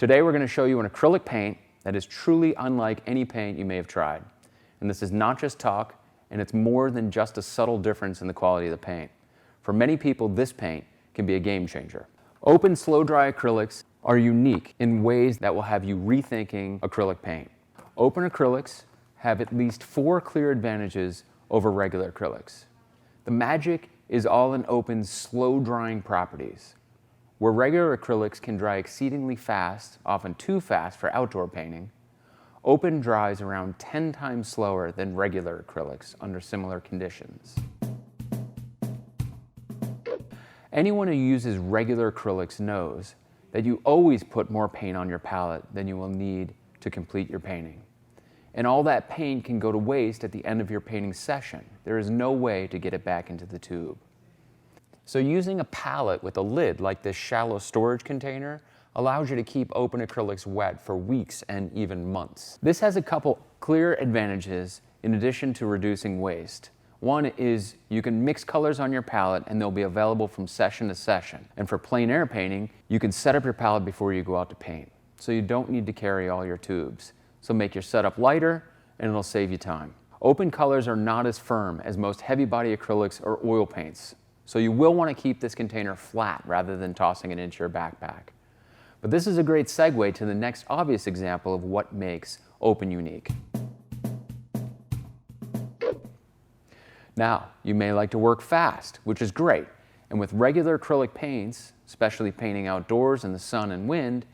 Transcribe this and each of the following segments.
Today we're going to show you an acrylic paint that is truly unlike any paint you may have tried. And this is not just talk, and it's more than just a subtle difference in the quality of the paint. For many people, this paint can be a game changer. Open slow-dry acrylics are unique in ways that will have you rethinking acrylic paint. Open acrylics have at least 4 clear advantages over regular acrylics. The magic is all in Open's slow-drying properties. Where regular acrylics can dry exceedingly fast, often too fast for outdoor painting, Open dries around 10 times slower than regular acrylics under similar conditions. Anyone who uses regular acrylics knows that you always put more paint on your palette than you will need to complete your painting. And all that paint can go to waste at the end of your painting session. There is no way to get it back into the tube. So using a palette with a lid like this shallow storage container allows you to keep Open acrylics wet for weeks and even months. This has a couple clear advantages in addition to reducing waste. One is you can mix colors on your palette and they'll be available from session to session. And for plein air painting, you can set up your palette before you go out to paint. So you don't need to carry all your tubes. So make your setup lighter and it'll save you time. Open colors are not as firm as most heavy body acrylics or oil paints. So you will want to keep this container flat rather than tossing it into your backpack. But this is a great segue to the next obvious example of what makes Open unique. Now, you may like to work fast, which is great. And with regular acrylic paints, especially painting outdoors in the sun and wind,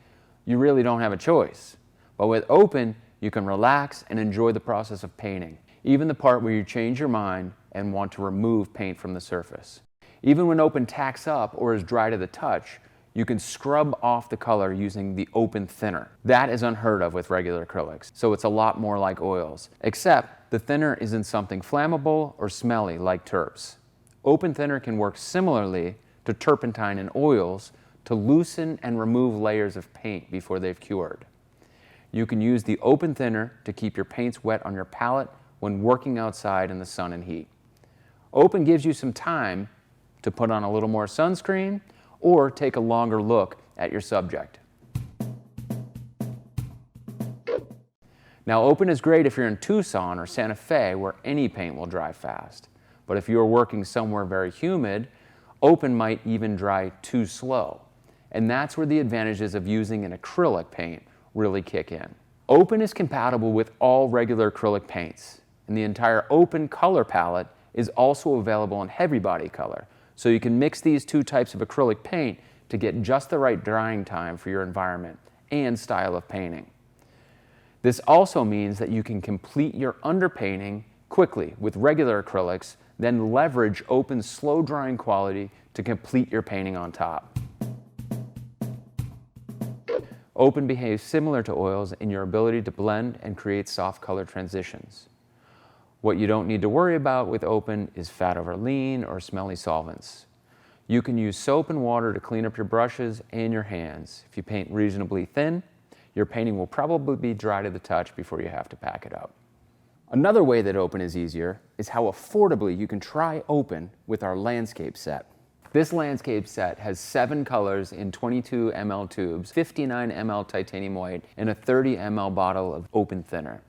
you really don't have a choice. But with Open, you can relax and enjoy the process of painting, even the part where you change your mind and want to remove paint from the surface. Even when Open tacks up or is dry to the touch, you can scrub off the color using the Open thinner. That is unheard of with regular acrylics, so it's a lot more like oils, except the thinner isn't something flammable or smelly like terps. Open thinner can work similarly to turpentine in oils to loosen and remove layers of paint before they've cured. You can use the Open thinner to keep your paints wet on your palette when working outside in the sun and heat. Open gives you some time to put on a little more sunscreen or take a longer look at your subject. Now, Open is great if you're in Tucson or Santa Fe where any paint will dry fast. But if you're working somewhere very humid, Open might even dry too slow. And that's where the advantages of using an acrylic paint really kick in. Open is compatible with all regular acrylic paints, and the entire Open color palette is also available in heavy body color. So you can mix these two types of acrylic paint to get just the right drying time for your environment and style of painting. This also means that you can complete your underpainting quickly with regular acrylics, then leverage Open's slow drying quality to complete your painting on top. Open behaves similar to oils in your ability to blend and create soft color transitions. What you don't need to worry about with Open is fat over lean or smelly solvents. You can use soap and water to clean up your brushes and your hands. If you paint reasonably thin, your painting will probably be dry to the touch before you have to pack it up. Another way that Open is easier is how affordably you can try Open with our landscape set. This landscape set has 7 colors in 22 ml tubes, 59 ml titanium white, and a 30 ml bottle of Open thinner.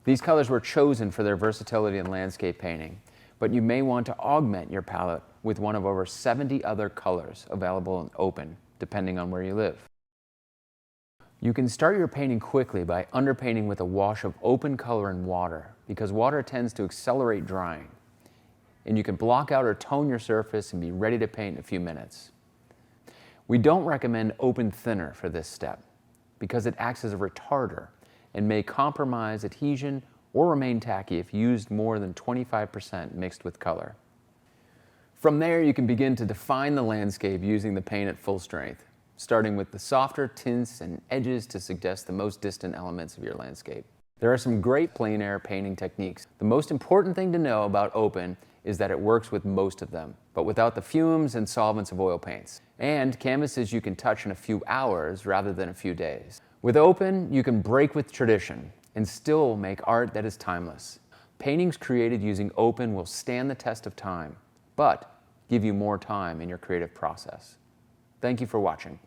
These colors were chosen for their versatility in landscape painting, but you may want to augment your palette with one of over 70 other colors available in Open, depending on where you live. You can start your painting quickly by underpainting with a wash of Open color and water, because water tends to accelerate drying. And you can block out or tone your surface and be ready to paint in a few minutes. We don't recommend Open thinner for this step, because it acts as a retarder and may compromise adhesion or remain tacky if used more than 25% mixed with color. From there, you can begin to define the landscape using the paint at full strength, starting with the softer tints and edges to suggest the most distant elements of your landscape. There are some great plein air painting techniques. The most important thing to know about Open is that it works with most of them, but without the fumes and solvents of oil paints, and canvases you can touch in a few hours rather than a few days. With Open, you can break with tradition and still make art that is timeless. Paintings created using Open will stand the test of time, but give you more time in your creative process. Thank you for watching.